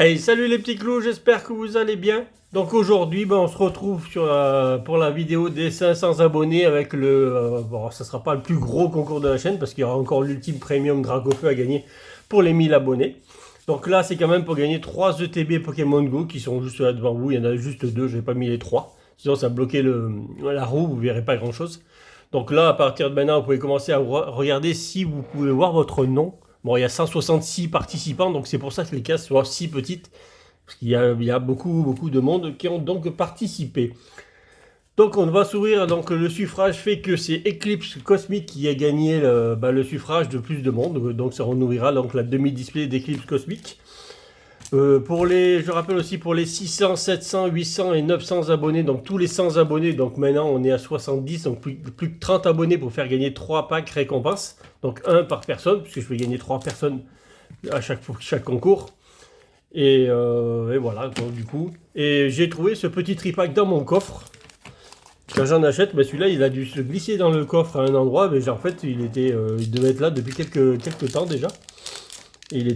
Hey, salut les petits clous, j'espère que vous allez bien. Donc aujourd'hui, on se retrouve pour la vidéo des 500 abonnés avec bon, ça sera pas le plus gros concours de la chaîne parce qu'il y aura encore l'ultime premium Dracofeu à gagner pour les 1000 abonnés. Donc là, c'est quand même pour gagner 3 ETB Pokémon Go qui sont juste là devant vous. Il y en a juste 2, j'ai pas mis les 3. Sinon, ça bloquait la roue, vous verrez pas grand chose. Donc là, à partir de maintenant, vous pouvez commencer à regarder si vous pouvez voir votre nom. Bon, il y a 166 participants, donc c'est pour ça que les cases sont si petites. Parce il y a beaucoup de monde qui ont donc participé. Donc on va s'ouvrir, donc le suffrage fait que c'est Eclipse Cosmic qui a gagné le suffrage de plus de monde. Donc ça on ouvrira donc la demi-display d'Eclipse Cosmic. Je rappelle aussi pour les 600, 700, 800 et 900 abonnés, donc tous les 100 abonnés, donc maintenant on est à 70, donc plus que 30 abonnés pour faire gagner 3 packs récompenses, donc un par personne, puisque je vais gagner 3 personnes à chaque concours. Et voilà, donc, du coup. Et j'ai trouvé ce petit tripack dans mon coffre. Quand j'en achète, celui-là il a dû se glisser dans le coffre à un endroit, mais en fait il devait être là depuis quelques temps déjà. Et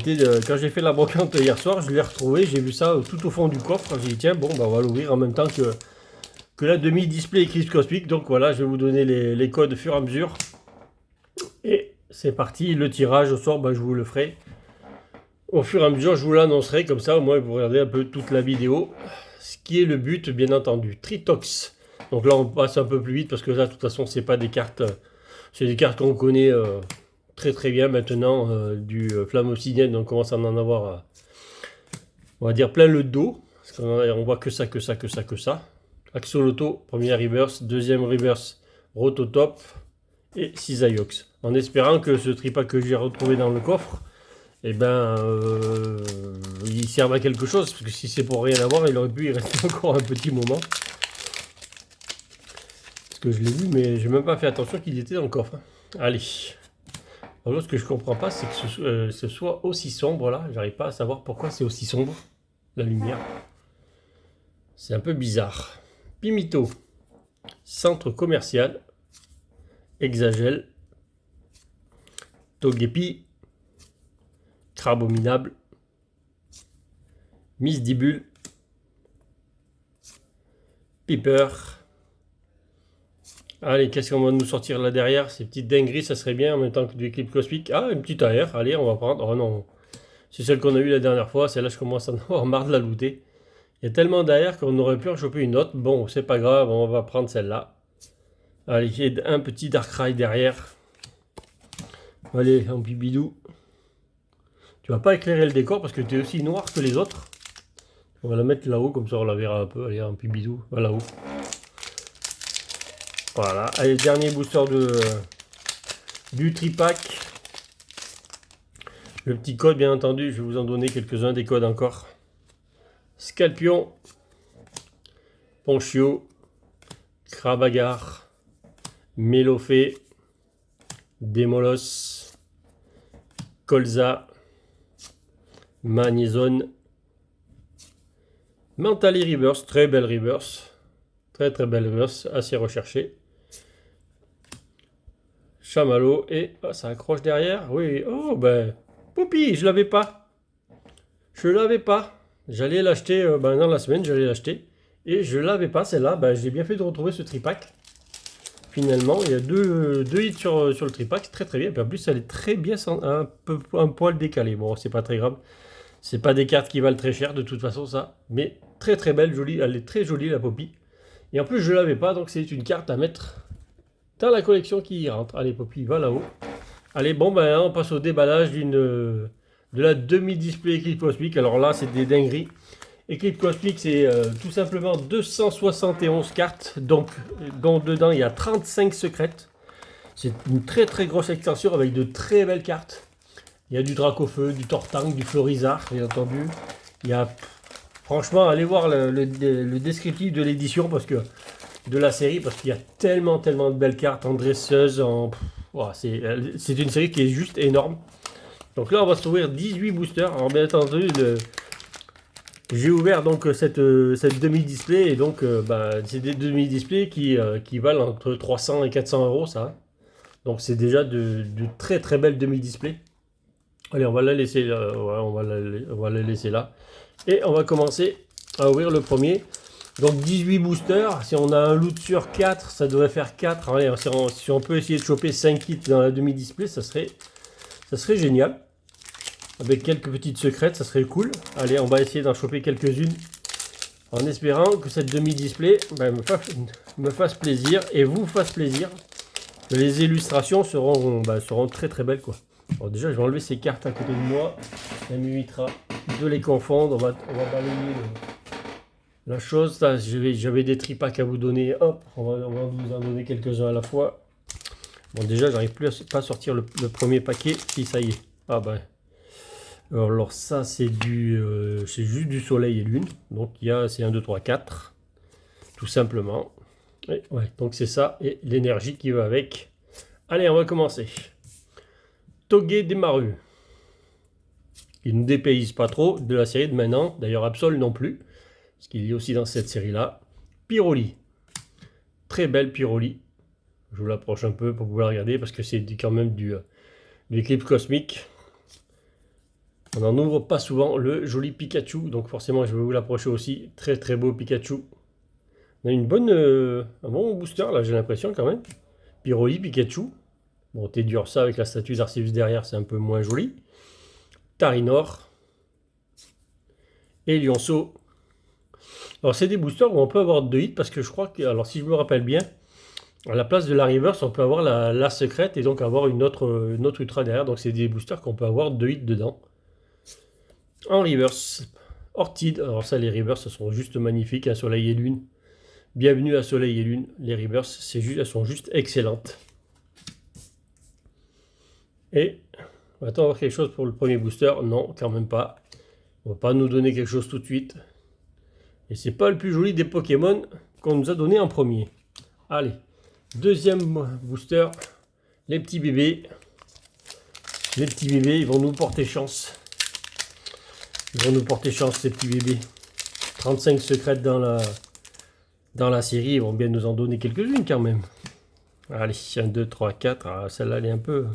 quand j'ai fait la brocante hier soir, je l'ai retrouvé, j'ai vu ça tout au fond du coffre. J'ai dit tiens, bon, on va l'ouvrir en même temps que la demi-display Eclipse Cosmic. Donc voilà, je vais vous donner les codes au fur et à mesure. Et c'est parti, le tirage au sort, je vous le ferai. Au fur et à mesure, je vous l'annoncerai, comme ça au moins vous regardez un peu toute la vidéo. Ce qui est le but, bien entendu. Tritox. Donc là, on passe un peu plus vite parce que là, de toute façon, c'est pas des cartes. C'est des cartes qu'on connaît très bien maintenant, du Flamme Obsidienne, on commence à en avoir, on va dire, plein le dos, parce qu'on voit que ça. Axolotl, première reverse, deuxième reverse, Rototop et Cisaiox. En espérant que ce tripack que j'ai retrouvé dans le coffre, il serve à quelque chose, parce que si c'est pour rien avoir, il aurait pu y rester encore un petit moment. Parce que je l'ai vu, mais j'ai même pas fait attention qu'il était dans le coffre. Allez. Alors, ce que je comprends pas, c'est que ce soit aussi sombre là. J'arrive pas à savoir pourquoi c'est aussi sombre, la lumière. C'est un peu bizarre. Pimito, centre commercial, Hexagel, Togepi, Crabominable, Misdibule, Piper. Allez, qu'est-ce qu'on va nous sortir là derrière? Ces petites dingueries, ça serait bien en même temps que du Eclipse Cosmic. Ah, une petite AR, allez, on va prendre. Oh non, c'est celle qu'on a eue la dernière fois. Celle-là, je commence à en avoir marre de la looter. Il y a tellement d'AR qu'on aurait pu en choper une autre. Bon, c'est pas grave, on va prendre celle-là. Allez, il y a un petit Darkrai derrière. Allez, un bibidou. Tu vas pas éclairer le décor parce que tu es aussi noir que les autres. On va la mettre là-haut, comme ça on la verra un peu. Allez, un bibidou, va là-haut. Voilà, allez, dernier booster du tripack. Le petit code, bien entendu, je vais vous en donner quelques-uns des codes encore. Scalpion, Ponchio, Krabagar, Melofé, Demolos, Colza, Magnézone, Mentally Reverse, très belle reverse. Très belle reverse, assez recherchée. Chamallow et ça accroche derrière. Oui, oh Poupie, je l'avais pas. J'allais l'acheter dans la semaine, j'allais l'acheter et je l'avais pas celle-là. J'ai bien fait de retrouver ce tripack. Finalement, il y a deux hits sur le tripack, très bien. Et en plus, elle est très bien, un poil décalé. Bon, c'est pas très grave. C'est pas des cartes qui valent très cher de toute façon ça, mais très belle, jolie. Elle est très jolie la Poppy. Et en plus, je l'avais pas, donc c'est une carte à mettre dans la collection qui y rentre. Allez, Poppy, va là-haut. Allez, bon, on passe au déballage de la demi-display Eclipse Cosmic. Alors là, c'est des dingueries. Eclipse Cosmic, c'est tout simplement 271 cartes, donc, dont dedans, il y a 35 secrètes. C'est une très grosse extension avec de très belles cartes. Il y a du Dracofeu, du Tortank, du Florizard, bien entendu. Il y a... Franchement, allez voir le descriptif de l'édition, parce que de la série, parce qu'il y a tellement de belles cartes en dresseuse, c'est une série qui est juste énorme. Donc là, on va se trouver 18 boosters. Alors bien entendu, j'ai ouvert donc cette demi-display, et donc c'est des demi-displays qui valent entre 300 et 400 euros, ça. Donc c'est déjà de très belles demi-displays. Allez, on va la laisser là. Ouais, on va la laisser là. Et on va commencer à ouvrir le premier. Donc 18 boosters. Si on a un loot sur 4, ça devrait faire 4. Allez, si on peut essayer de choper 5 kits dans la demi-display, ça serait génial. Avec quelques petites secrètes, ça serait cool. Allez, on va essayer d'en choper quelques-unes. En espérant que cette demi-display me fasse plaisir et vous fasse plaisir. Que les illustrations seront très très belles, quoi. Alors déjà, je vais enlever ces cartes à côté de moi. Ça m'évitera de les confondre. On va balayer la chose. J'avais des tripacks à vous donner. Hop, on va vous en donner quelques-uns à la fois. Bon, déjà, j'arrive plus pas à sortir le premier paquet. Si, ça y est. Ah ben. Alors ça, c'est juste du soleil et lune. Donc c'est 1, 2, 3, 4. Tout simplement. Et, ouais, donc c'est ça. Et l'énergie qui va avec. Allez, on va commencer. Togué des Marus. Il ne nous dépayse pas trop de la série de maintenant. D'ailleurs, Absol non plus. Parce qu'il y a aussi dans cette série-là. Pyroli. Très belle Pyroli. Je vous l'approche un peu pour que vous la regardiez. Parce que c'est quand même du éclipse cosmique. On n'en ouvre pas souvent. Le joli Pikachu. Donc forcément, je vais vous l'approcher aussi. Très très beau Pikachu. On a un bon booster là, j'ai l'impression quand même. Pyroli, Pikachu. Bon, Tédur, ça avec la statue d'Arceus derrière, c'est un peu moins joli. Tarinor. Et Lionceau. Alors, c'est des boosters où on peut avoir 2 hits parce que je crois que, alors si je me rappelle bien, à la place de la reverse, on peut avoir la secrète et donc avoir une autre ultra derrière. Donc, c'est des boosters qu'on peut avoir 2 hits dedans. En reverse, Orchid. Alors, ça, les reverse, ce sont juste magnifiques. Un soleil et lune. Bienvenue à Soleil et Lune. Les reverse, elles sont juste excellentes. Et on va attendre quelque chose pour le premier booster. Non, quand même pas. On va pas nous donner quelque chose tout de suite. Et c'est pas le plus joli des Pokémon qu'on nous a donné en premier. Allez, deuxième booster. Les petits bébés. Les petits bébés, ils vont nous porter chance. Ils vont nous porter chance, ces petits bébés. 35 secrètes dans la série. Ils vont bien nous en donner quelques-unes quand même. Allez, 1, 2, 3, 4. Ah, celle-là, elle est un peu...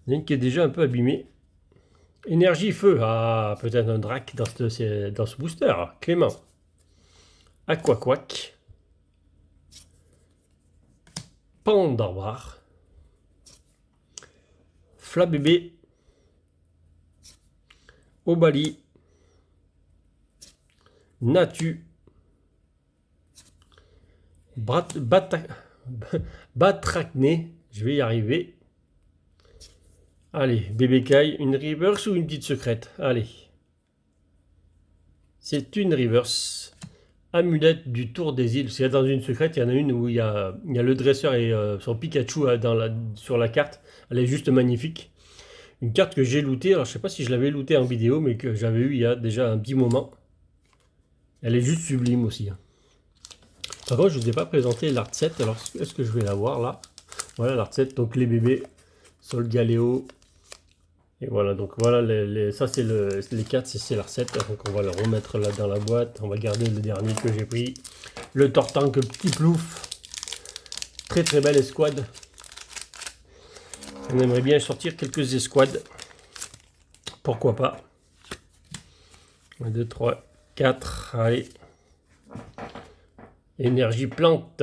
Il y en a une qui est déjà un peu abîmée. Énergie feu. Ah, peut-être un drac dans ce booster. Clément. Aquaquack. Pandarbar. Flabébé. Obali. Natu. Batracné. Je vais y arriver. Allez, bébé Kai, une reverse ou une petite secrète? Allez. C'est une reverse. Amulette du tour des îles. Parce qu'il y a dans une secrète, il y en a une où il y a le dresseur et son Pikachu sur la carte. Elle est juste magnifique. Une carte que j'ai lootée. Alors, je ne sais pas si je l'avais lootée en vidéo, mais que j'avais eu il y a déjà un petit moment. Elle est juste sublime aussi. Par contre, je ne vous ai pas présenté l'art set. Alors, est-ce que je vais la voir là? Voilà l'art set. Donc, les bébés. Solgaleo. Et voilà, donc voilà, ça c'est les 4, c'est la recette. Donc on va le remettre là dans la boîte. On va garder le dernier que j'ai pris. Le Tortank Petit Plouf. Très très belle escouade. On aimerait bien sortir quelques escouades. Pourquoi pas. 1, 2, 3, 4. Allez. Énergie plante.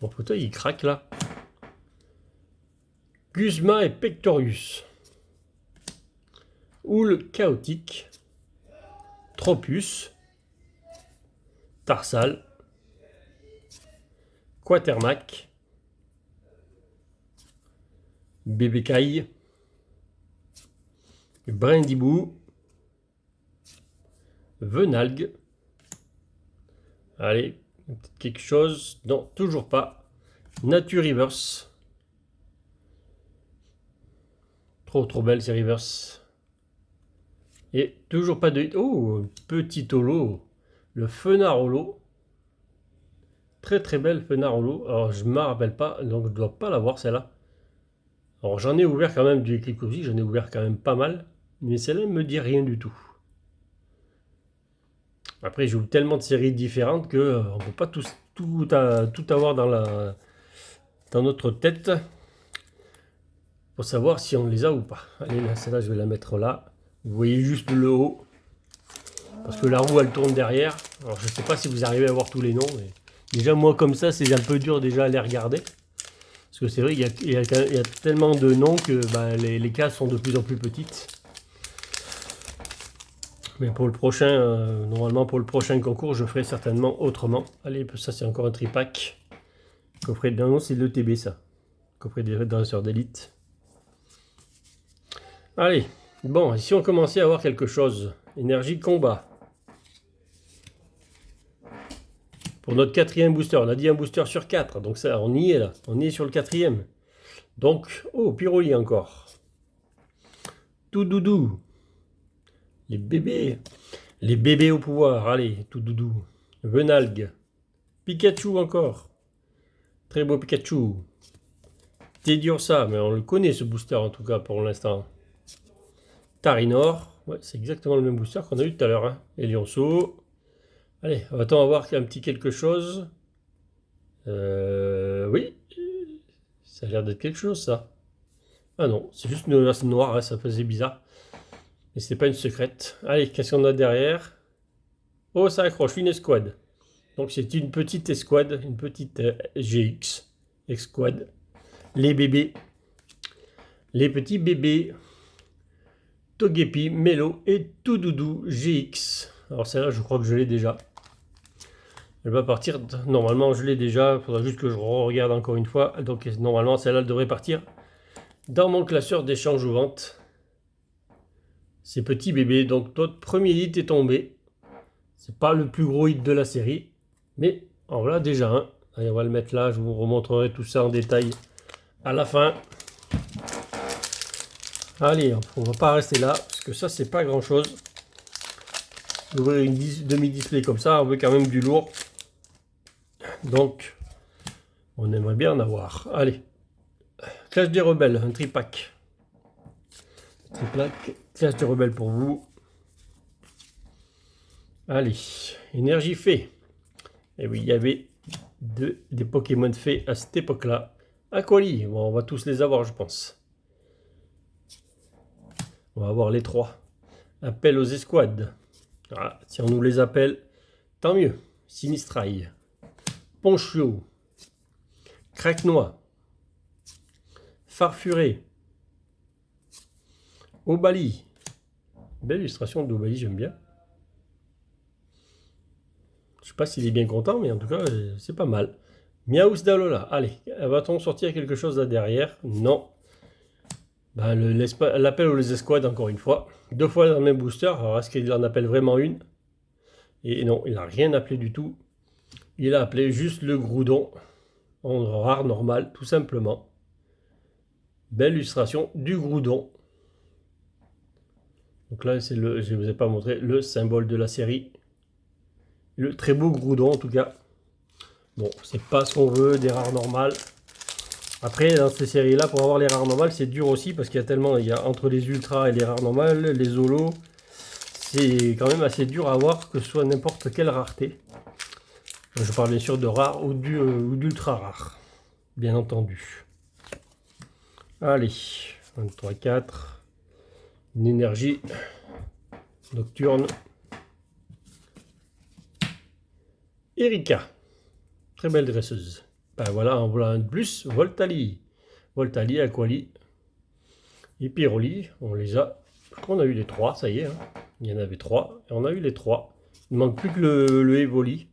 Mon fauteuil il craque là. Guzma et Pectorius. Houle chaotique. Tropus. Tarsal. Quatermac. Bébécaille. Brindibou. Venalgue. Allez, quelque chose. Non, toujours pas. Naturreverse. Trop belle ces reverse. Et toujours pas de... Oh, petit holo. Le Fenard holo. Très très belle Fenard holo. Alors je ne me rappelle pas, donc je ne dois pas l'avoir celle-là. Alors j'en ai ouvert quand même du Eclipse aussi, j'en ai ouvert quand même pas mal. Mais celle-là ne me dit rien du tout. Après j'ouvre tellement de séries différentes que on ne peut pas tout avoir dans notre tête. pour savoir si on les a ou pas. Allez, là, celle-là, je vais la mettre là. Vous voyez juste le haut. Parce que la roue, elle tourne derrière. Alors, je ne sais pas si vous arrivez à voir tous les noms. Mais déjà, moi, comme ça, c'est un peu dur déjà à les regarder. Parce que c'est vrai qu'il y a tellement de noms que bah, les cases sont de plus en plus petites. Mais pour le prochain, normalement, pour le prochain concours, je ferai certainement autrement. Allez, ça, c'est encore un tripack. Coffret de... Non, c'est le TB, ça. Coffret des dresseurs d'élite. Allez, bon, ici on commençait à avoir quelque chose. Énergie combat. Pour notre 4e booster, on a dit un booster sur 4. Donc ça, on y est là. On y est sur le 4e. Donc, oh, Pyroli encore. Tout doudou. Les bébés. Les bébés au pouvoir. Allez, tout doudou. Venalgue. Pikachu encore. Très beau Pikachu. Teddiursa, mais on le connaît ce booster en tout cas pour l'instant. Tarinor, ouais, c'est exactement le même booster qu'on a eu tout à l'heure. Hein. Et Lionceau. Allez, va-t-on avoir un petit quelque chose? Oui, ça a l'air d'être quelque chose ça. Ah non, c'est juste une glace noire, hein, ça faisait bizarre. Mais c'est pas une secrète. Allez, qu'est-ce qu'on a derrière? Oh, ça accroche, une escouade. Donc c'est une petite escouade, une petite GX, escouade. Les bébés, les petits bébés. Togepi, Melo et Toudoudou GX. Alors celle-là, je crois que je l'ai déjà. Elle va partir, normalement je l'ai déjà, il faudra juste que je regarde encore une fois. Donc normalement celle-là devrait partir dans mon classeur d'échange ou vente. Ces petits bébés, donc notre premier hit est tombé. C'est pas le plus gros hit de la série, mais en voilà déjà un. Allez, on va le mettre là, je vous remontrerai tout ça en détail à la fin. Allez, on va pas rester là, parce que ça, c'est pas grand-chose. Ouvrir une demi-display comme ça, on veut quand même du lourd. Donc, on aimerait bien en avoir. Allez, Clash des Rebelles, un tripack. Clash des Rebelles pour vous. Allez, énergie fée. Et oui, il y avait des Pokémon fées à cette époque-là. Aquali, bon, on va tous les avoir, je pense. On va avoir les 3. Appel aux escouades. Ah, si on nous les appelle, tant mieux. Sinistrail. Ponchio. Craquenois. Farfuré. Obali. Belle illustration d'Obali, j'aime bien. Je sais pas s'il est bien content, mais en tout cas, c'est pas mal. Miaus d'Alola. Allez, va-t-on sortir quelque chose là derrière? Non. Ben, l'appel aux escouades, encore une fois. 2 fois dans le même booster. Alors, est-ce qu'il en appelle vraiment une? Et non, il n'a rien appelé du tout. Il a appelé juste le Groudon. En rare normal, tout simplement. Belle illustration du Groudon. Donc là, je ne vous ai pas montré le symbole de la série. Le très beau Groudon, en tout cas. Bon, c'est pas ce qu'on veut, des rares normales. Après, dans ces séries-là, pour avoir les rares normales, c'est dur aussi parce qu'il y a tellement, entre les ultras et les rares normales, les holos, c'est quand même assez dur à avoir, que ce soit n'importe quelle rareté. Je parle bien sûr de rare ou d'ultra rare, bien entendu. Allez, 23, 4, une énergie nocturne. Erika, très belle dresseuse. Ben voilà, en voilà un de plus, Voltali. Voltali, Aquali et Pyroli, on les a. Je crois qu'on a eu les 3, ça y est. Hein. Il y en avait 3, et on a eu les 3. Il ne manque plus que le Evoli.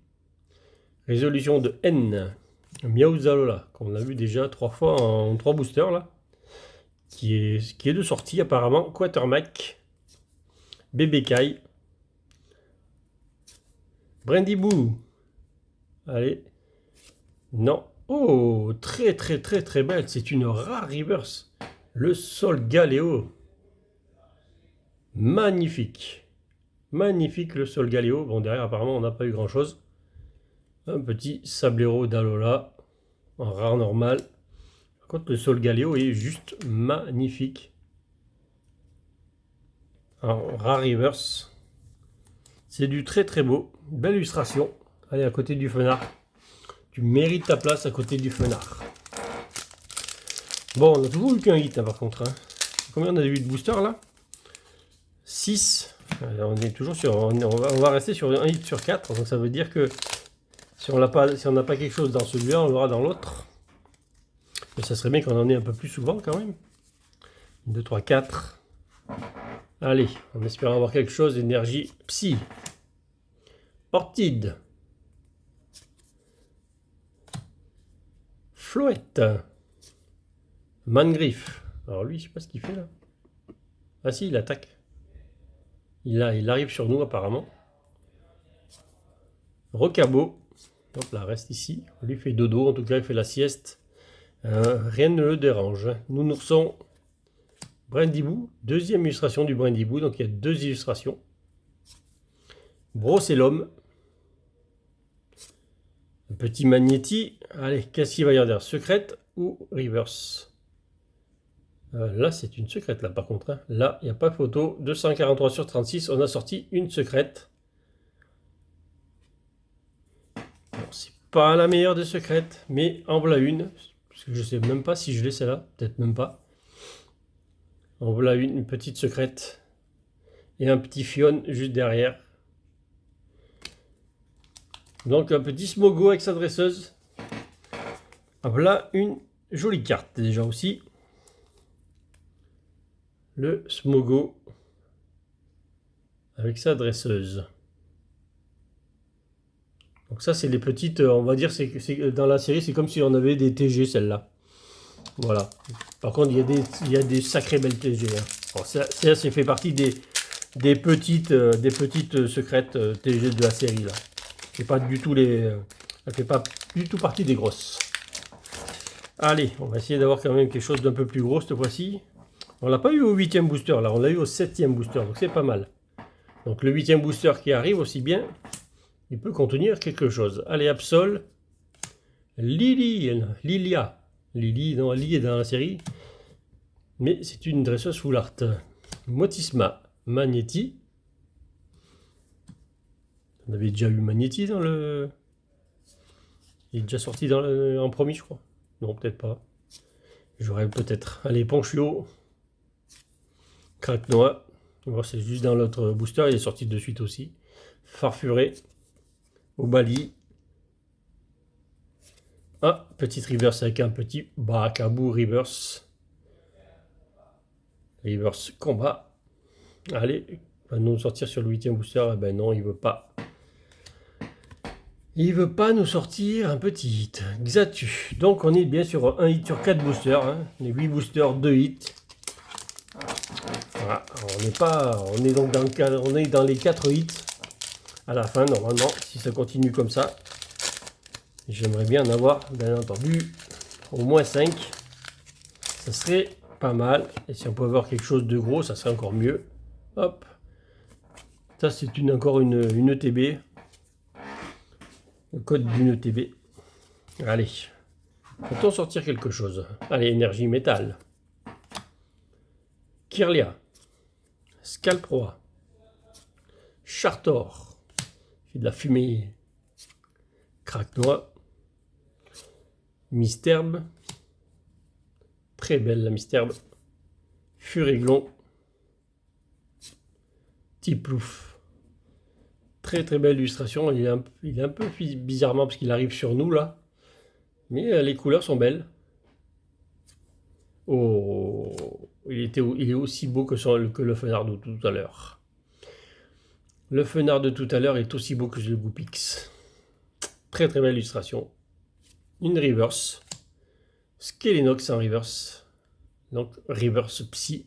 Résolution de N. Miauzalola, qu'on a vu déjà 3 fois en 3 boosters, là. Qui est de sortie, apparemment. Quatermack. Bébécaille. Brandyboo. Allez. Non. Oh, très très très très belle. C'est une rare reverse. Le Solgaleo. Magnifique. Magnifique le Solgaleo. Bon, derrière, apparemment, on n'a pas eu grand chose. Un petit Sablero d'Alola. En rare normal. Par contre, le Solgaleo est juste magnifique. En rare reverse. C'est du très très beau. Belle illustration. Allez, à côté du Fenard. Tu mérites ta place à côté du Fenard. Bon, on a toujours eu qu'un hit hein, par contre. Hein. Combien on a eu de boosters là? 6. On est toujours sur. On va rester sur un hit sur 4. Donc ça veut dire que si on n'a pas quelque chose dans celui-là, on l'aura dans l'autre. Mais ça serait bien qu'on en ait un peu plus souvent quand même. 1, 2, 3, 4. Allez, en espérant avoir quelque chose d'énergie psy. Ortide. Floette. Mangriff. Alors lui, je sais pas ce qu'il fait là. Ah si, il attaque. Il arrive sur nous apparemment. Rocabo. Donc là, reste ici. On lui fait dodo, en tout cas il fait la sieste. Rien ne le dérange. Nounourson. Brindibou. Deuxième illustration du Brindibou. Donc il y a 2 illustrations. Brocellum. Un petit Magnéti. Allez, qu'est-ce qu'il va y avoir? Secrète ou reverse? Là, c'est une secrète, là, par contre. Hein. Là, il n'y a pas photo. 243 sur 36, on a sorti une secrète. Bon, c'est pas la meilleure des secrètes, mais en voilà une. Parce que je sais même pas si je l'ai, celle-là. Peut-être même pas. En voilà une petite secrète. Et un petit Fion juste derrière. Donc, un petit Smogo avec sa dresseuse. Voilà une jolie carte, déjà aussi. Le Smogo avec sa dresseuse. Donc ça c'est les petites, on va dire, c'est dans la série c'est comme si on avait des TG celle-là. Voilà. Par contre il y a des sacrées belles TG. Hein. Bon, ça fait partie des petites secrètes TG de la série là. C'est pas du tout elle fait pas du tout partie des grosses. Allez, on va essayer d'avoir quand même quelque chose d'un peu plus gros cette fois-ci. On l'a pas eu au 8e booster, là on l'a eu au 7e booster, donc c'est pas mal. Donc le 8e booster qui arrive aussi bien, il peut contenir quelque chose. Allez, Absol, Lilia. Lily, non, Lily est dans la série, mais c'est une dresseuse full art. Motisma, Magnéti. On avait déjà eu Magnéti dans le... Il est déjà sorti en premier, je crois. Non, peut-être pas. J'aurais peut-être. Allez, Ponchio. Craque-noix. C'est juste dans l'autre booster, il est sorti de suite aussi. Farfuré. Obali. Ah, petite reverse avec un petit Barakabou reverse. Reverse combat. Allez, il va nous sortir sur le 8e booster. Eh ben non, il veut pas. Il veut pas nous sortir un petit hit. Xatu. Donc on est bien sur un hit sur 4 boosters. Hein. Les 8 boosters, 2 hits. Voilà. On est donc dans les 4 hits à la fin normalement si ça continue comme ça. J'aimerais bien en avoir bien entendu au moins 5. Ça serait pas mal. Et si on peut avoir quelque chose de gros, ça serait encore mieux. Hop. Ça c'est encore une ETB. Le code d'une ETB. Allez. Peut-on sortir quelque chose? Allez, énergie métal. Kirlia. Scalproa. Chartor. Fait de la fumée. Craque-noix. Misterbe. Très belle la Misterbe. Furiglon. Tiplouf. Très très belle illustration. Il est un peu bizarrement parce qu'il arrive sur nous là. Mais les couleurs sont belles. Oh, il est aussi beau que le Fenard de tout à l'heure. Le Fenard de tout à l'heure est aussi beau que le Goupix. Très très belle illustration. Une reverse. Skelenox en reverse. Donc reverse psy.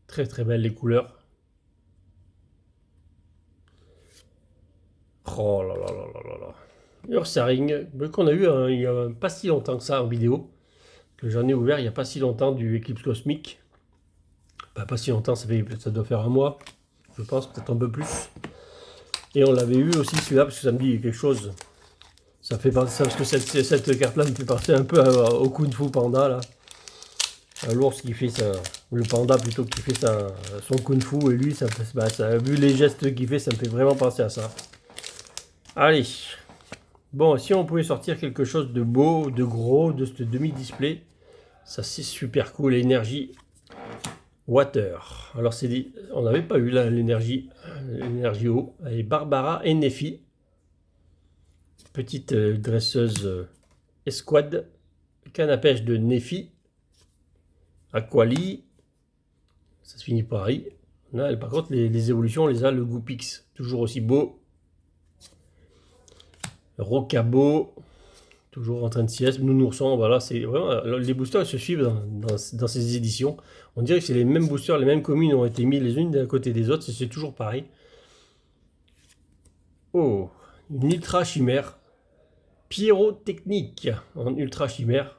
Très très belles les couleurs. Oh là là là là là là. Ursaring, qu'on a eu il n'y a pas si longtemps que ça en vidéo. Que j'en ai ouvert il n'y a pas si longtemps du Eclipse Cosmique. Pas si longtemps, ça doit faire un mois. Je pense, peut-être un peu plus. Et on l'avait eu aussi celui-là parce que ça me dit quelque chose. Ça fait penser parce que cette carte-là me fait penser un peu au Kung Fu Panda là. L'ours qui fait le panda plutôt qui fait son Kung Fu et lui, vu les gestes qu'il fait, ça me fait vraiment penser à ça. Allez. Bon, si on pouvait sortir quelque chose de beau, de gros, de ce demi-display, Ça c'est super cool, l'énergie water. Alors on n'avait pas eu l'énergie eau. Allez, Barbara et Nefi. Petite dresseuse escouade. Canne à pêche de Nefi. Aquali. Ça se finit par I. Là, par contre, les évolutions, on les a. Le Goupix, toujours aussi beau. Rocabo, toujours en train de sieste. Nounourson, voilà, c'est vraiment. Les boosters se suivent dans ces éditions. On dirait que c'est les mêmes boosters, les mêmes communes ont été mises les unes d'un côté des autres. C'est toujours pareil. Oh, une ultra chimère. Pyrotechnique en ultra chimère.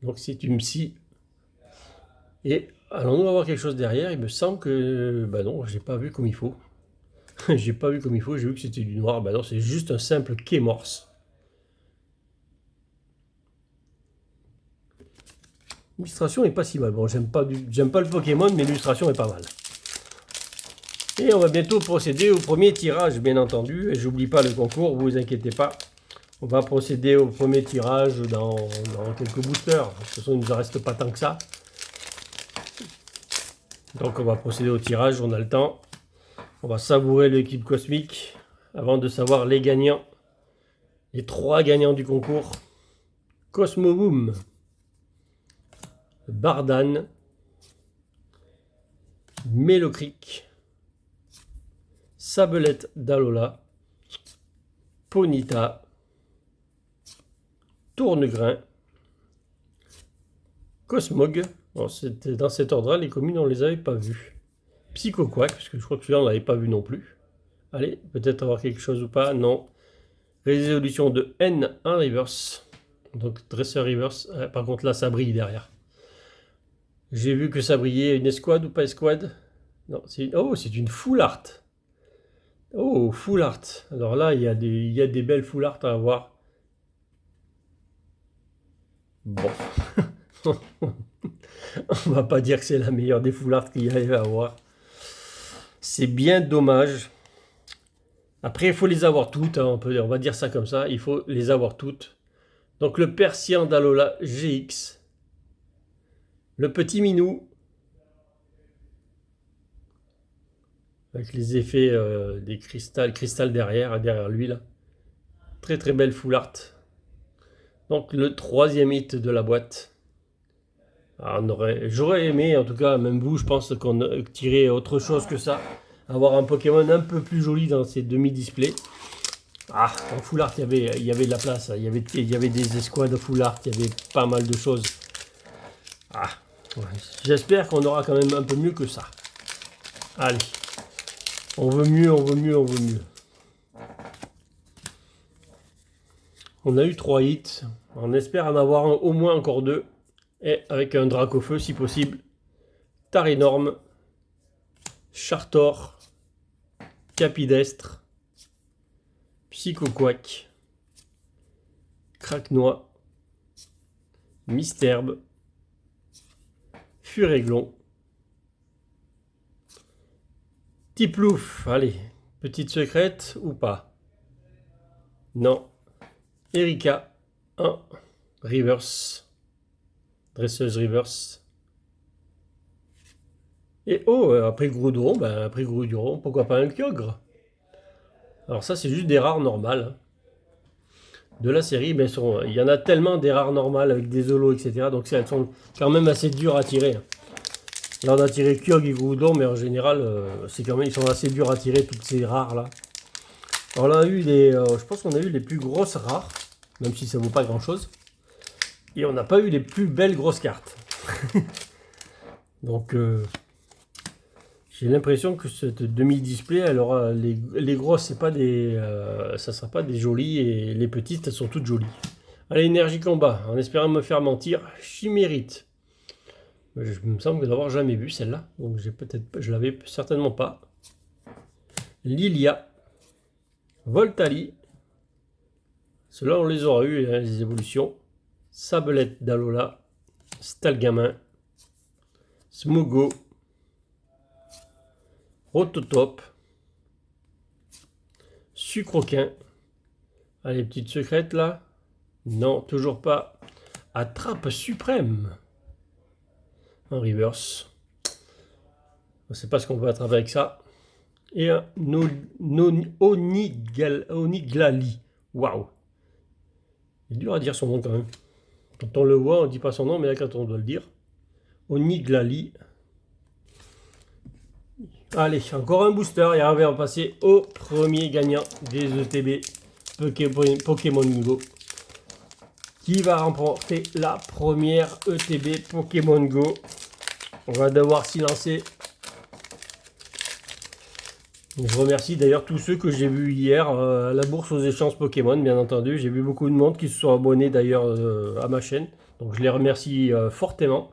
Donc c'est une psy. Et allons-nous avoir quelque chose derrière? Il me semble que. Bah non, j'ai pas vu comme il faut. J'ai pas vu comme il faut, j'ai vu que c'était du noir. Bah non, c'est juste un simple quai morse. L'illustration est pas si mal. Bon, j'aime pas le Pokémon, mais l'illustration est pas mal. Et on va bientôt procéder au premier tirage, bien entendu. Et j'oublie pas le concours, vous inquiétez pas. On va procéder au premier tirage dans quelques boosters. De toute façon, il ne nous en reste pas tant que ça. Donc on va procéder au tirage, on a le temps. On va savourer l'équipe cosmique avant de savoir les gagnants. Les 3 gagnants du concours. Cosmoboom, Bardan, Mélocric, Sabelette d'Alola, Ponita, Tournegrain, Cosmog. Bon, c'était dans cet ordre-là, les communes on les avait pas vues. Psychoquack, parce que je crois que celui-là on l'avait pas vu non plus. Allez, peut-être avoir quelque chose ou pas, non. Résolution de N en reverse. Donc dresseur reverse. Par contre là ça brille derrière. J'ai vu que ça brillait. Une escouade ou pas escouade? Non, c'est une full art. Oh, full art. Alors là, il y a des belles full art à avoir. Bon. On va pas dire que c'est la meilleure des full art qu'il y a à avoir. C'est bien dommage. Après, il faut les avoir toutes. Hein, on va dire ça comme ça. Il faut les avoir toutes. Donc le Persian d'Alola GX. Le petit Minou. Avec les effets des cristal derrière lui là. Très très belle full art. Donc le 3e hit de la boîte. J'aurais aimé, en tout cas, même vous, je pense qu'on tirait autre chose que ça. Avoir un Pokémon un peu plus joli dans ces demi-displays. Ah, en full art, il y avait de la place. Il y avait des escouades full art, il y avait pas mal de choses. Ah, ouais. J'espère qu'on aura quand même un peu mieux que ça. Allez. On veut mieux, on veut mieux, on veut mieux. On a eu 3 hits. On espère en avoir au moins encore 2. Et avec un Dracofeu si possible. Tarinorm. Chartor. Capidestre. Psychoquack. Craquenois. Misterbe. Furéglon. Tiplouf. Allez. Petite secrète ou pas? Non. Erika. 1. Reverse. Dresseuse reverse. Et oh, après Groudon, pourquoi pas un Kyogre? Alors ça, c'est juste des rares normales. De la série, mais il y en a tellement des rares normales avec des holos, etc. Donc elles sont quand même assez dures à tirer. Là, on a tiré Kyogre et Groudon, mais en général, ils sont assez durs à tirer, toutes ces rares là. Alors là, on a eu je pense qu'on a eu les plus grosses rares, même si ça vaut pas grand chose. Et on n'a pas eu les plus belles grosses cartes. Donc, j'ai l'impression que cette demi-display, elle aura les grosses, ça sera pas des jolies, et les petites, elles sont toutes jolies. Allez, énergie combat, en espérant me faire mentir, Chimérite. Je me semble l'avoir jamais vu celle-là, donc je l'avais certainement pas. Lilia, Voltali, ceux-là on les aura eu, hein, les évolutions. Sabelette d'Alola, Stalgamin, Smogo, Rototop, Sucroquin. Allez, petite secrète là. Non, toujours pas. Attrape suprême. En reverse. On ne sait pas ce qu'on peut attraper avec ça. Et un Oniglali. Waouh. C'est dur à dire son nom quand même. Quand on le voit, on ne dit pas son nom, mais là quand on doit le dire. Oniglali. Allez, encore un booster et on va passer au premier gagnant des ETB Pokémon Go. Qui va remporter la première ETB Pokémon Go? On va devoir s'y lancer. Je remercie d'ailleurs tous ceux que j'ai vus hier à la bourse aux échanges Pokémon, bien entendu. J'ai vu beaucoup de monde qui se sont abonnés d'ailleurs à ma chaîne. Donc je les remercie fortement.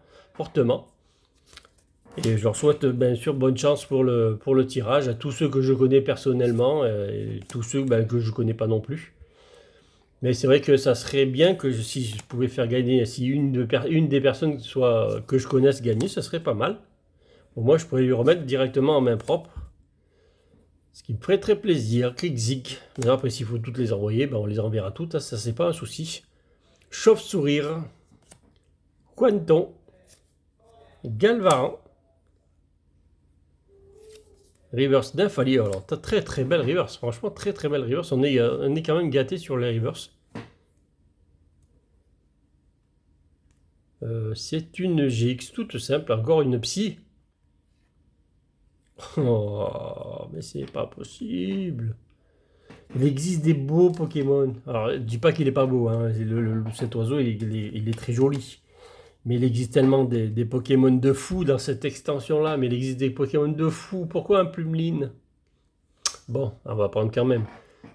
Et je leur souhaite bien sûr bonne chance pour le tirage à tous ceux que je connais personnellement et tous ceux que je ne connais pas non plus. Mais c'est vrai que ça serait bien que si je pouvais faire gagner, si une des personnes que je connaisse gagner, ça serait pas mal. Au moins je pourrais lui remettre directement en main propre. Ce qui me ferait très plaisir. Click-zig. Mais après s'il faut toutes les envoyer, on les enverra toutes, ça c'est pas un souci. Chauve-sourire. Quanton. Galvaran. Reverse d'Infali. Alors, t'as très belle reverse. Franchement, très belle reverse. On est quand même gâté sur les reverse. C'est une GX toute simple. Encore une psy. Oh, mais c'est pas possible. Il existe des beaux Pokémon. Alors, je dis pas qu'il est pas beau. Hein. Cet oiseau, il est très joli. Mais il existe tellement des Pokémon de fou dans cette extension-là. Mais il existe des Pokémon de fou. Pourquoi un Plumeline? Bon, on va prendre quand même.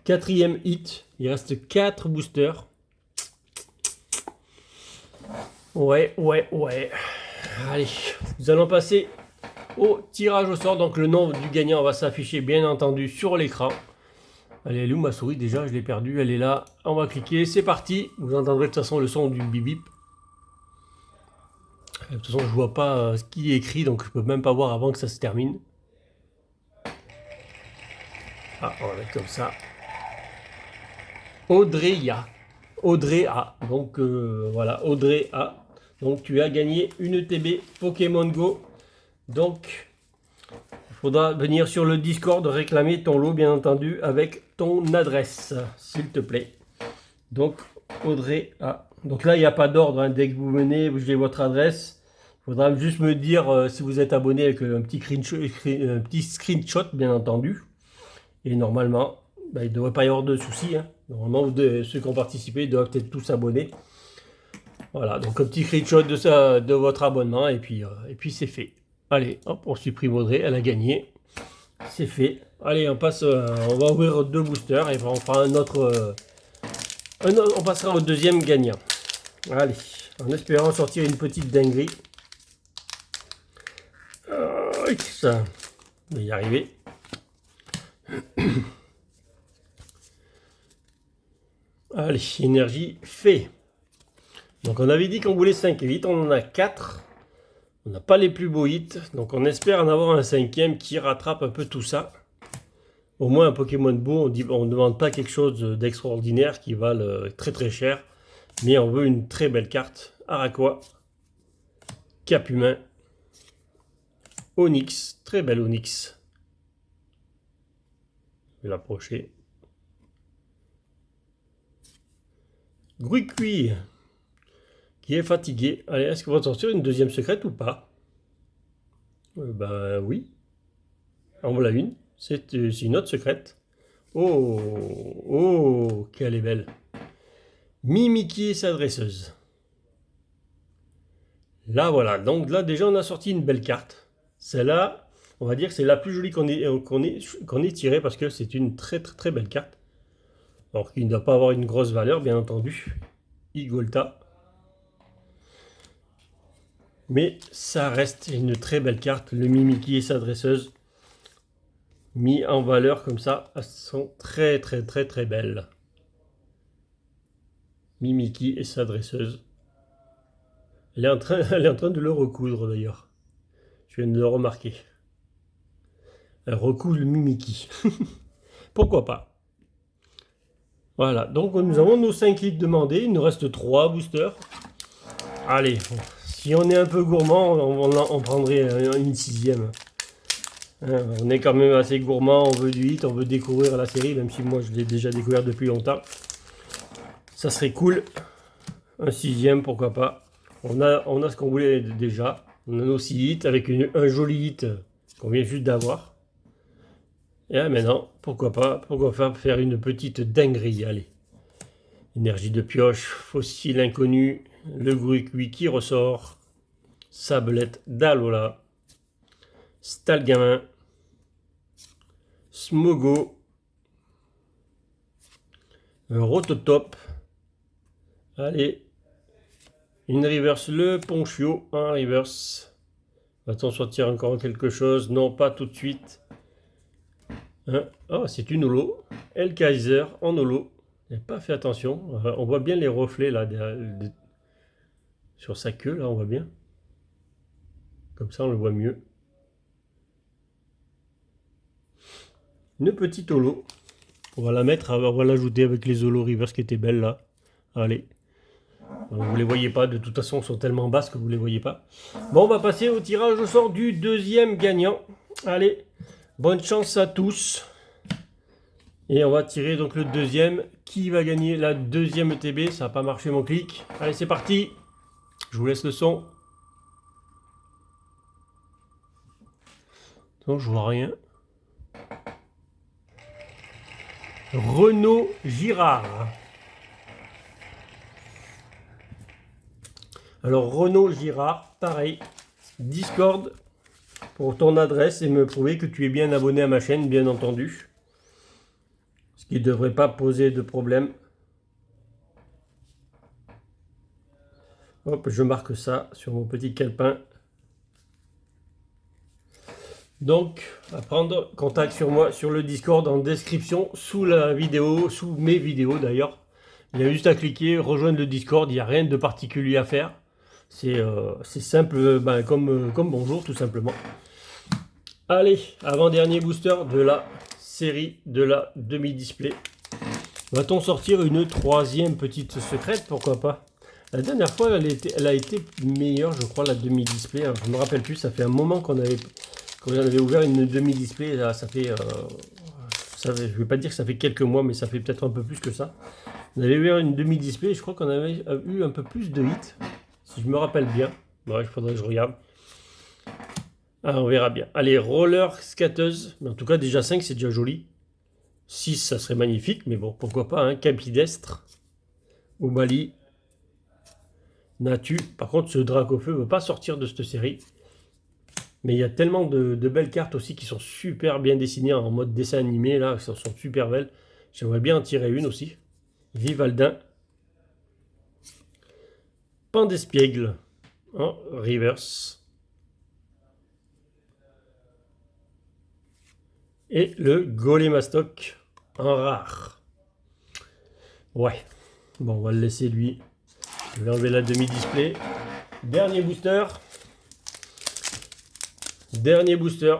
4e hit. Il reste 4 boosters. Ouais. Allez, nous allons passer au tirage au sort. Donc le nom du gagnant va s'afficher bien entendu sur l'écran. Allez, elle est où ma souris déjà? Je l'ai perdue. Elle est là. On va cliquer. C'est parti. Vous entendrez de toute façon le son du bip bip. De toute façon, je vois pas ce qui est écrit, donc je peux même pas voir avant que ça se termine. Ah, on va mettre comme ça. Audrey A. Donc voilà, Audrey A. Donc tu as gagné une TB Pokémon Go. Donc il faudra venir sur le Discord réclamer ton lot, bien entendu, avec ton adresse, s'il te plaît. Donc Audrey A. Donc là, il n'y a pas d'ordre. Hein. Dès que vous venez, vous avez votre adresse. Il faudra juste me dire si vous êtes abonné avec un petit screenshot, bien entendu. Et normalement, il ne devrait pas y avoir de soucis. Hein. Normalement, ceux qui ont participé doivent être tous abonnés. Voilà, donc un petit screenshot de votre abonnement et puis c'est fait. Allez, hop, on supprime Audrey, elle a gagné. C'est fait. Allez, on passe, on va ouvrir 2 boosters et on fera on passera au deuxième gagnant. Allez, en espérant sortir une petite dinguerie. Ça, on va y arriver. Allez, énergie fait. Donc on avait dit qu'on voulait 5 hits, on en a 4. On n'a pas les plus beaux hits, donc on espère en avoir un 5e qui rattrape un peu tout ça. Au moins un Pokémon beau, on ne demande pas quelque chose d'extraordinaire qui vale très cher. Mais on veut une très belle carte. Araquois, Cap Humain, Onyx, très belle Onyx. Je vais l'approcher. Gruicui, qui est fatigué. Allez, est-ce qu'on va sortir une deuxième secrète ou pas? Ben oui. En voilà une. C'est une autre secrète. Oh, qu'elle est belle. Mimikyu et sa dresseuse. Là, voilà. Donc là, déjà, on a sorti une belle carte. Celle-là, on va dire que c'est la plus jolie qu'on ait tirée parce que c'est une très belle carte. Alors qu'il ne doit pas avoir une grosse valeur, bien entendu. Igolta. Mais ça reste une très belle carte. Le Mimikyu et sa dresseuse. Mis en valeur comme ça, elles sont très belles. Mimikyu et sa dresseuse. Elle est en train de le recoudre d'ailleurs. Je viens de le remarquer. Elle recoule le Mimikyu. Pourquoi pas? Voilà, donc nous avons nos 5 litres demandés. Il nous reste 3 boosters. Allez, si on est un peu gourmand, on prendrait une 6e. Hein, on est quand même assez gourmand, on veut du hit, on veut découvrir la série, même si moi je l'ai déjà découvert depuis longtemps. Ça serait cool. Un 6e, pourquoi pas. On a ce qu'on voulait déjà. On a nos 6 hits avec un joli hit qu'on vient juste d'avoir. Et là, maintenant, pourquoi pas, pourquoi faire une petite dinguerie, allez. Énergie de pioche, fossile inconnu, le Gruc qui ressort, Sablette d'Alola, Stalgamin, Smogo, Rototop, allez, une reverse, le Ponchio en reverse. Va-t-on sortir encore quelque chose? Non, pas tout de suite. Hein? Oh, c'est une holo. El Kaiser en holo. J'ai pas fait attention. On voit bien les reflets là sur sa queue, là, on voit bien. Comme ça, on le voit mieux. Une petite holo. On va la mettre, on va l'ajouter avec les holo reverse qui étaient belles là. Allez. Vous les voyez pas, de toute façon, elles sont tellement basses que vous les voyez pas. Bon, on va passer au tirage au sort du deuxième gagnant. Allez, bonne chance à tous. Et on va tirer donc le deuxième. Qui va gagner la deuxième TB? Ça n'a pas marché mon clic. Allez, c'est parti. Je vous laisse le son. Non, je vois rien. Renaud Girard. Alors Renaud Girard, pareil, Discord pour ton adresse et me prouver que tu es bien abonné à ma chaîne, bien entendu. Ce qui ne devrait pas poser de problème. Hop, je marque ça sur mon petit calepin. Donc, à prendre contact sur moi sur le Discord en description sous la vidéo, sous mes vidéos d'ailleurs. Il y a juste à cliquer, rejoindre le Discord, il n'y a rien de particulier à faire. C'est simple, comme bonjour tout simplement. Allez, avant-dernier booster de la série de la demi-display. Va-t-on sortir une troisième petite secrète? Pourquoi pas? La dernière fois, elle a été meilleure, je crois, la demi-display. Je ne me rappelle plus, ça fait un moment qu'on avait ouvert une demi-display. Là, ça fait, je ne vais pas dire que ça fait quelques mois, mais ça fait peut-être un peu plus que ça. On avait ouvert une demi-display et je crois qu'on avait eu un peu plus de hits, si je me rappelle bien. Ouais, il faudrait que je regarde. Ah, on verra bien. Allez, roller skateuse. Mais en tout cas, déjà 5, c'est déjà joli. 6, ça serait magnifique, mais bon, pourquoi pas. Hein. Capidestre, Obali, Natu. Par contre, ce Dracofeu ne veut pas sortir de cette série. Mais il y a tellement de belles cartes aussi qui sont super bien dessinées en mode dessin animé. Là, elles sont super belles. J'aimerais bien en tirer une aussi. Vivaldin. Pandespiègle en reverse. Et le Golémastoc en rare. Ouais. Bon, on va le laisser lui. Je vais enlever la demi-display. Dernier booster. Dernier booster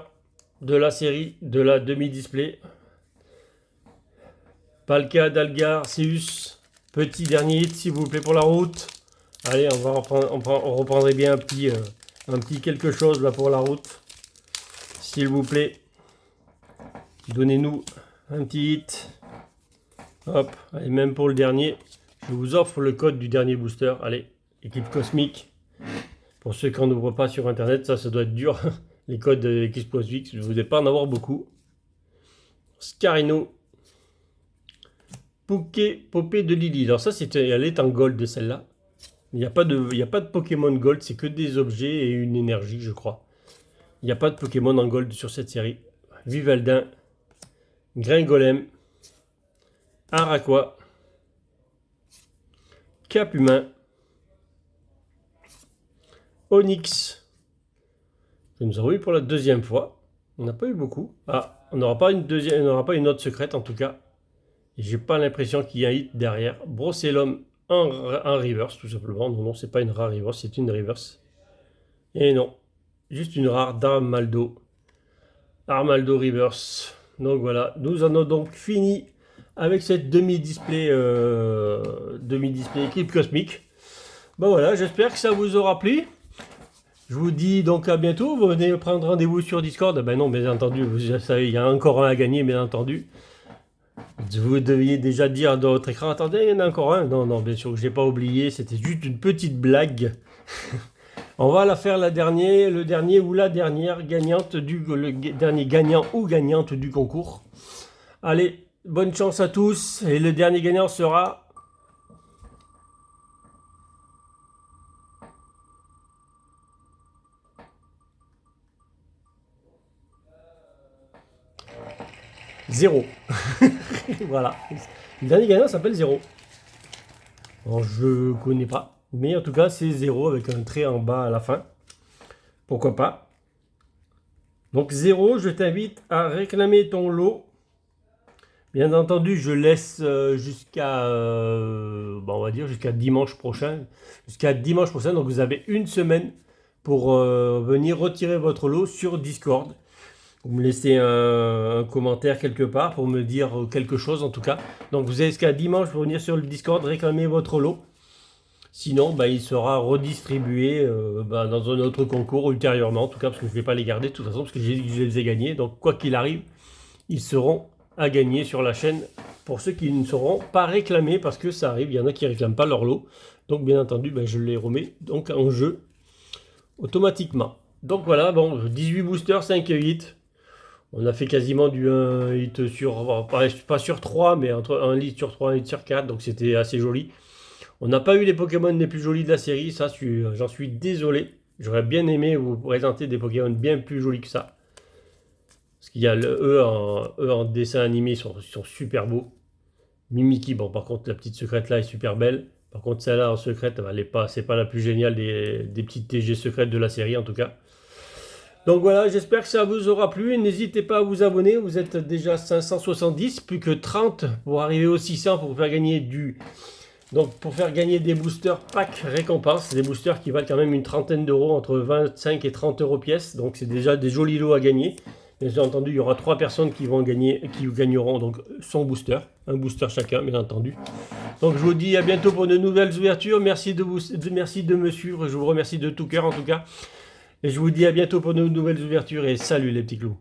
de la série de la demi-display. Palka, Dalgar, Seus. Petit dernier hit, s'il vous plaît, pour la route. Allez, on reprendrait bien un petit quelque chose là pour la route. S'il vous plaît. Donnez-nous un petit hit. Hop, et même pour le dernier, je vous offre le code du dernier booster. Allez, équipe cosmique. Pour ceux qui n'en ouvrent pas sur internet, ça doit être dur. Les codes d'équipe cosmique, je ne vous ai pas en avoir beaucoup. Scarino. Popée de Lily. Alors ça, elle est en gold de celle-là. Il n'y a pas de Pokémon gold, c'est que des objets et une énergie, je crois. Il n'y a pas de Pokémon en gold sur cette série. Vivaldin. Gringolem. Araqua. Capumain. Onyx. Que nous avons eu pour la deuxième fois. On n'a pas eu beaucoup. Ah, on n'aura pas une autre secrète en tout cas. J'ai pas l'impression qu'il y a un hit derrière. Brossellum en reverse tout simplement. Non, c'est pas une rare reverse, c'est une reverse. Et non, juste une rare d'Armaldo. Armaldo reverse. Donc voilà, nous en avons donc fini avec cette demi-display équipe cosmique. Ben voilà, j'espère que ça vous aura plu. Je vous dis donc à bientôt. Vous venez prendre rendez-vous sur Discord. Ben non, bien entendu, vous savez, il y a encore un à gagner, bien entendu. Vous deviez déjà dire dans votre écran, attendez, il y en a encore un. Non, non, bien sûr que je n'ai pas oublié, c'était juste une petite blague. On va la faire le dernier ou la dernière gagnante le dernier gagnant ou gagnante du concours. Allez, bonne chance à tous. Et le dernier gagnant sera... Zéro. Voilà. Le dernier gagnant s'appelle Zéro. Alors, je connais pas. Mais en tout cas, c'est 0 avec un trait en bas à la fin. Pourquoi pas. Donc 0, je t'invite à réclamer ton lot. Bien entendu, je laisse jusqu'à, on va dire jusqu'à dimanche prochain. Jusqu'à dimanche prochain, donc vous avez une semaine pour venir retirer votre lot sur Discord. Vous me laissez un commentaire quelque part pour me dire quelque chose en tout cas. Donc vous avez jusqu'à dimanche pour venir sur le Discord réclamer votre lot. Sinon, il sera redistribué dans un autre concours ultérieurement, en tout cas parce que je ne vais pas les garder de toute façon, parce que je les ai gagnés. Donc quoi qu'il arrive, ils seront à gagner sur la chaîne pour ceux qui ne seront pas réclamés, parce que ça arrive, il y en a qui ne réclament pas leur lot. Donc bien entendu, je les remets donc en jeu automatiquement. Donc voilà, bon, 18 boosters, 5 hits. On a fait quasiment du 1 hit sur, pas sur 3, mais entre 1 hit sur 3, 1 hit sur 4, donc c'était assez joli. On n'a pas eu les Pokémon les plus jolis de la série, ça j'en suis désolé. J'aurais bien aimé vous présenter des Pokémon bien plus jolis que ça. Parce qu'il y a eux en dessin animé, ils sont super beaux. Mimiki, bon par contre la petite secrète là est super belle. Par contre celle-là en secrète, c'est pas la plus géniale des petites TG secrètes de la série en tout cas. Donc voilà, j'espère que ça vous aura plu. N'hésitez pas à vous abonner, vous êtes déjà 570, plus que 30 pour arriver aux 600 pour vous faire gagner pour faire gagner des boosters pack récompenses, des boosters qui valent quand même une trentaine d'euros, entre 25 et 30 euros pièce. Donc c'est déjà des jolis lots à gagner. Bien entendu, il y aura 3 personnes qui gagneront donc son booster, un booster chacun, bien entendu. Donc je vous dis à bientôt pour de nouvelles ouvertures. Merci de me suivre, je vous remercie de tout cœur en tout cas. Et je vous dis à bientôt pour de nouvelles ouvertures et salut les petits clous.